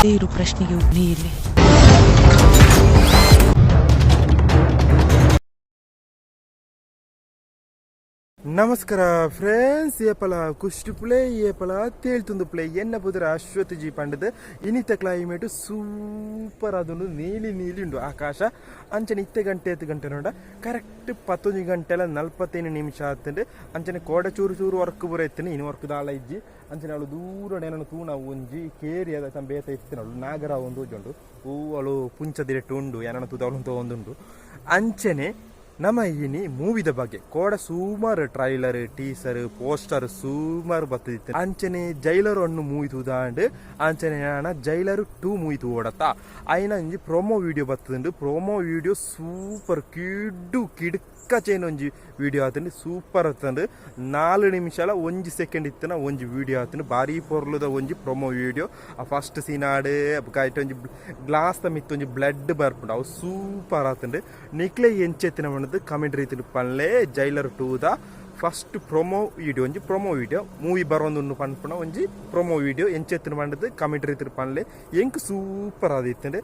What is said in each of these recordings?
ಇರು ಪ್ರಶ್ನೆಗೆ ನೀ ಇಲ್ಲಿ. ನಮಸ್ಕಾರ ಫ್ರೆಂಡ್ಸ್, ಏಪಲ ಕುಷ್ಟು ಪ್ಲೇ ಏಪಲ ತೇಳ್ತುಂದು ಪ್ಲೇ ಎನ್ನ ಬುದ್ರ ಅಶ್ವತ್ ಜಿ ಪಂಡದ ಇನಿತ ಕ್ಲೈಮೇಟ್ ಸೂಪರ್ ಅದೊಂದು ನೀಲಿ ನೀಲಿ ಉಂಡು ಆಕಾಶ ಅಂಚನೆ 8 ಗಂಟೆ ನೋಡ ಕರೆಕ್ಟ್ 11 ಗಂಟೆಲ 45 ನಿಮಿಷ ಆತಂಡು ಅಂಚನೆ ಕೋಡ ಚೂರು ಚೂರು ವರ್ಕ್ ಬುರ ಇತ್ತನೆ ಇನ್ನು ವರ್ಕ್ ದಾಳ ಇಜ್ಜಿ ಅಂಚನೆ ಅವಳು ದೂರ ಏನನ್ನು ತೂಣ ಒಂಜಿ ಕೇರಿ ಅದ ಬೇತ ಇತ್ತಿನವಳು ನಾಗರ ಒಂದು ಉಂಡು ಹೂ ಅವಳು ಪುಂಚದಿರೆಟ್ಟು ಉಂಡು ಏನನ್ನು ತೂದವಳು ತೊಗೊಂದುಂಡು ಅಂಚನೆ ನಮ್ಮ ಇನಿ ಮೂವಿದ ಬಗ್ಗೆ ಕೋಡ ಸುಮಾರು ಟ್ರೈಲರ್ ಟೀಸರ್ ಪೋಸ್ಟರ್ ಸುಮಾರು ಬರ್ತದಿತ್ತು ಅಂಚನೆ ಜೈಲರ್ ಅನ್ನು ಮೂವಿ ತೂದಾಂಡ್ ಅಂಚನೆ ಜೈಲರ್ 2 ಮೂವಿ ತೂಡತ್ತ ಅಯ್ನ ಒಂಜಿ ಪ್ರೊಮೋ ವಿಡಿಯೋ ಬರ್ತದುಂಡು ಪ್ರೊಮೋ ವಿಡಿಯೋ ಸೂಪರ್ ಕಿಡ್ಕ ಚೇನ್ ಒಂಜಿ ವಿಡಿಯೋ ಆತಂಡು ಸೂಪರ್ ಆತಂಡು 4 ನಿಮಿಷಲ 1 ಸೆಕೆಂಡ್ ಇತ್ತನ ಒಂಜಿ ವಿಡಿಯೋ ಆತಂಡು ಬಾರಿ ಪೊರ್ಲುದ ಒಂಜಿ ಪ್ರೊಮೋ ವಿಡಿಯೋ ಆ ಫಸ್ಟ್ ಸೀನ್ ಆಡು ಕೈಟ್ ಒಂಜಿ ಗ್ಲಾಸ್ ದ ಮಿತ್ತು ಒಂಜಿ ಬ್ಲಡ್ ಬರ್ಪುಂಡು ಅವು ಸೂಪರ್ ಆತಂಡು ನಿಕ್ಲೆ ಎಂಚೆತ್ತಿನ ಕಮೆಂಟ್ ರೀತಿಲಿ ಪನ್ಲೆ ಜೈಲರ್ 2 ದ ಫಸ್ಟ್ ಪ್ರೊಮೋ ವಿಡಿಯೋ ಒಂಜಿ ಪ್ರೊಮೋ ವಿಡಿಯೋ ಮೂವಿ ಬರೋಂದು ಪನ್ಪುಣ ಒಂಜಿ ಪ್ರೊಮೋ ವಿಡಿಯೋ ಎಂಚೆತ್ತಿನ ಪಂಡದು ಕಮೆಂಟ್ ರೀತಿಲಿ ಪನ್ಲೆ ಎಂಕ್ ಸೂಪರ್ ಆದಿತ್ತಂಡೆ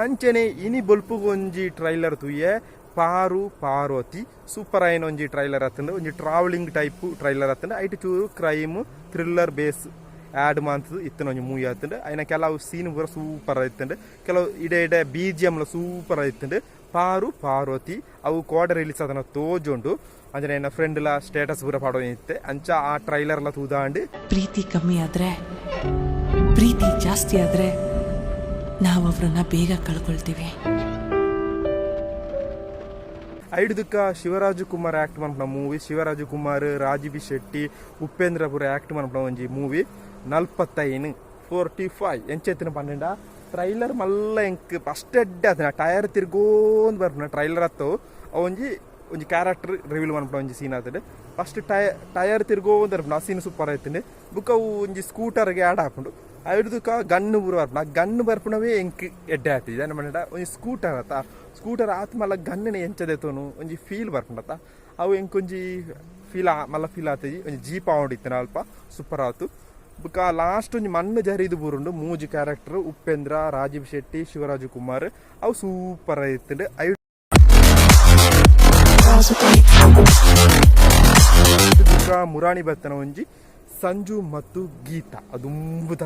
ಅಂಚನೆ ಇನಿ ಬೊಲ್ಪುಗೊಂಜಿ ಟ್ರೈಲರ್ ತುಯ್ಯೆ ಪಾರು ಪಾರ್ವತಿ ಸೂಪರ್ ಆಯ್ನ ಒಂಜಿ ಟ್ರೈಲರ್ ಆತಂಡು ಒಂಜಿ ಟ್ರಾವೆಲಿಂಗ್ ಟೈಪ್ ಟ್ರೈಲರ್ ಆತಂಡು ಐಟ್ ಚೂರು ಕ್ರೈಮ್ ಥ್ರಿಲ್ಲರ್ ಬೇಸ್ ಆ್ಯಡ್ ಮಾಂತದು ಇತ್ತನ ಒಂಜಿ ಮೂವಿ ಆತಂಡು ಅಯ್ನ ಕೆಲವು ಸೀನ್ ಪೂರ ಸೂಪರ್ ಆಯ್ತಂಡು ಕೆಲವು ಇಡೆ BGM ಸೂಪರ್ ಆಯ್ತಂಡು ಪಾರು ಪಾರ್ವತಿ ಅವು ಕೋಡ ರಿಲೀಸ್ ಅದನ್ನ ತೋಜುಂಡು ಅಂದ್ರೆ ನನ್ನ ಫ್ರೆಂಡ್ಲ ಸ್ಟೇಟಸ್ ಪೂರ ಪಾಡೋ ಇತ್ತೆ ಅಂಚ ಆ ಟ್ರೈಲರ್ಲ ತೂದಾಂಡು ಪ್ರೀತಿ ಕಮ್ಮಿ ಆದ್ರೆ ಪ್ರೀತಿ ಜಾಸ್ತಿ ಆದ್ರೆ ನಾವು ಅವ್ರನ್ನ ಬೇಗ ಕಳ್ಕೊಳ್ತೀವಿ. ಐಡುದಕ್ಕ ಶಿವರಾಜಕುಮಾರ್ ಆಕ್ಟ್ ಮಾಡ್ನ ಮೂವಿ ಶಿವರಾಜಕುಮಾರ್ ರಾಜೀವ್ ಶೆಟ್ಟಿ ಉಪೇಂದ್ರ ಪುರ ಆಕ್ಟ್ ಮಾಡ್ನ ಒಂಜಿ ಮೂವಿ 45 ಎಂಚೆತ್ತಿನ ಪಂಡ ಟ್ರೈಲರ್ ಮಲ್ಲ ಎಂಕ್ ಫಸ್ಟ್ ಎಡ್ಡೆ ಆತನ ಟಯರ್ ತಿರ್ಗೋಂದು ಬರ್ಪುನ ಟ್ರೈಲರ್ ಅತ್ತವು ಒಂಜಿ ಕ್ಯಾರೆಕ್ಟರ್ ರಿವೀಲ್ ಮಾಡ್ಪುನ ಒಂಜಿ ಸೀನ್ ಆತಡೆ ಫಸ್ಟ್ ಟಯರ್ ತಿರ್ಗೋಂದು ಬರ್ಪುನ ಆ ಸೀನ್ ಸೂಪರ್ ಆಯ್ತಂಡೆ ಬುಕ್ಕ ಅವು ಒಂಜಿ ಸ್ಕೂಟರ್ಗೆ ಆ್ಯಡ್ ಹಾಕೊಂಡು ಐಡುದಕ್ಕ ಗನ್ನು ಪೂರ ಬರ್ಪುನ ಆ ಗನ್ನು ಬರ್ಪುನವೇ ಎಂಕ್ ಎಡ್ಡೆ ಆತಿದೆ ನಮ್ಮ ಮನೆಡ ಒಂಜಿ ಸ್ಕೂಟರ್ ಆತ ಸ್ಕೂಟರ್ ಆತ ಮಲ್ಲ ಗನ್ನನೆ ಎಂಚದೆತೋನು ಒಂಜಿ ಫೀಲ್ ಬರ್ಪುಂಡತ್ತ ಅವು ಎಂಕೊಂಜಿ ಫೀಲ್ ಆತಜಿ ಒಂಜಿ ಜೀಪ್ ಆವೊಂಡಿತ್ತನ ಅಲ್ಪ ಸೂಪರ್ ಆತು ಬುಕ್ಕ ಲಾಸ್ಟ್ ಒಂಜಿ ಮಣ್ಣು ಜರಿದು ಬೂರುಂಡು ಮೂಜಿ ಕ್ಯಾರೆಕ್ಟರ್ ಉಪೇಂದ್ರ ರಾಜೀವ್ ಶೆಟ್ಟಿ ಶಿವರಾಜಕುಮಾರ್ ಅವು ಸೂಪರ್ ಆಯ್ತಂಡು ಮುರಾಣಿ ಬತ್ತನ ಒಂಜಿ ಸಂಜು ಮತ್ತು ಗೀತಾ ಅದುಂಬುದ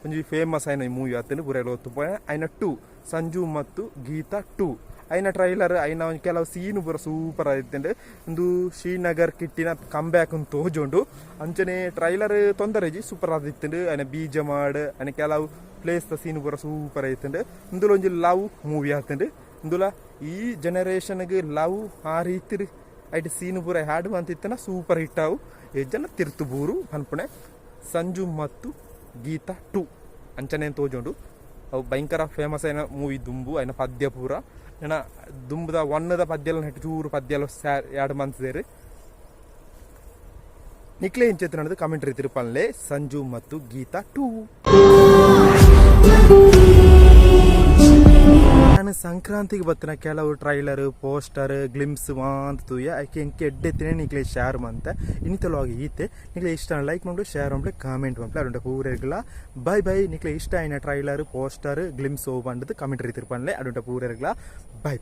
ಒಂಜಿ ಫೇಮಸ್ ಆಯ್ನ ಈ ಮೂವಿ ಆತಂಡು ಪೂರ ಹೊತ್ತು ಐನ 2 ಸಂಜು ಮತ್ತು ಗೀತಾ 2 ಐನ ಟ್ರೈಲರ್ ಐನ ಒಂಜಿ ಕೆಲವು ಸೀನ್ ಪೂರ ಸೂಪರ್ ಆಯ್ತಂಡು ಒಂದು ಶ್ರೀನಗರ್ ಕಿಟ್ಟಿನ ಕಮ್ ಬ್ಯಾಕ್ ಅಂತ ತೋಜುಂಡು ಅಂಚನೆ ಟ್ರೈಲರ್ ತೊಂದರೆಜಿ ಸೂಪರ್ ಆದಿತ್ತಂಡು ಐನ ಬೀಜ ಮಾಡ್ ಐನ ಕೆಲವು ಪ್ಲೇಸ್ ದ ಸೀನ್ ಪೂರ ಸೂಪರ್ ಆಯ್ತಂಡು ಇಂದುಲ ಒಂಜಿ ಲವ್ ಮೂವಿ ಆತಂಡು ಇಂದುಲ ಈ ಜನರೇಷನ್ಗೆ ಲವ್ ಆ ರೀತಿ ಐಟ್ ಸೀನ್ ಪೂರ ಹ್ಯಾಡ್ ಅಂತಿತ್ತನ ಸೂಪರ್ ಹಿಟ್ ಅವು ಜನ ತಿರ್ತು ಬೂರು ಅನ್ಪುಣೆ ಸಂಜು ಮತ್ತು ಗೀತಾ 2 ಅಂಚನೆ ತೋಜುಂಡು ಅವು ಭಯಂಕರ ಫೇಮಸ್ ಆಯ್ನ ಮೂವಿ ದುಂಬು ಐನ ಪದ್ಯ ಪೂರ ಏನ ದುಂಬುದ ಒನ್ನದ ಪದ್ಯಲ ನೆಟ್ಟು ಚೂರು ಪದ್ಯಲ 2 ಮಂತ್ ಸೇರಿ ನಿಕ್ಲೆ ಇಂಚೆತ್ತು ನಡೆದು ಕಮೆಂಟ್ ರೀತಿ ಪನ್ಲೆ ಸಂಜು ಮತ್ತು ಗೀತಾ 2 ನಾನು ಸಂಕ್ರಾಂತಿಗೆ ಬತ್ತಿನ ಕೆಲವು ಟ್ರೈಲರ್ ಪೋಸ್ಟರ್ ಗ್ಲಿಮ್ಸ್ ಮಾಂತ ತೂಯ ಆಕೆ ಎಂಕೆ ಎಡ್ಡೆತ್ತಿನೇ ನಿಕ್ಲೆ ಶೇರ್ ಮಂತೆ ಇನ್ನಿತಲವಾಗಿ ಈತೆ ನಿಕ್ಲೆ ಇಷ್ಟ ಲೈಕ್ ಮಾಡಿ ಶೇರ್ ಮಾಡಿ ಕಾಮೆಂಟ್ ಮಾಡಿ ಅಡುಂಟ ಪೂರೆರ್ಗಲ ಬೈ ನಿಕ್ಲೆ ಇಷ್ಟ ಆಯ್ನ ಟ್ರೈಲರ್ ಪೋಸ್ಟರ್ ಗ್ಲಿಮ್ಸ್ ಹೋಗಿ ಬಂಡದು ಕಮೆಂಟ್ ರೀತಿ ಪನ್ಲೆ ಅಡುಂಟ ಪೂರೆರ್ಗಲ ಬೈ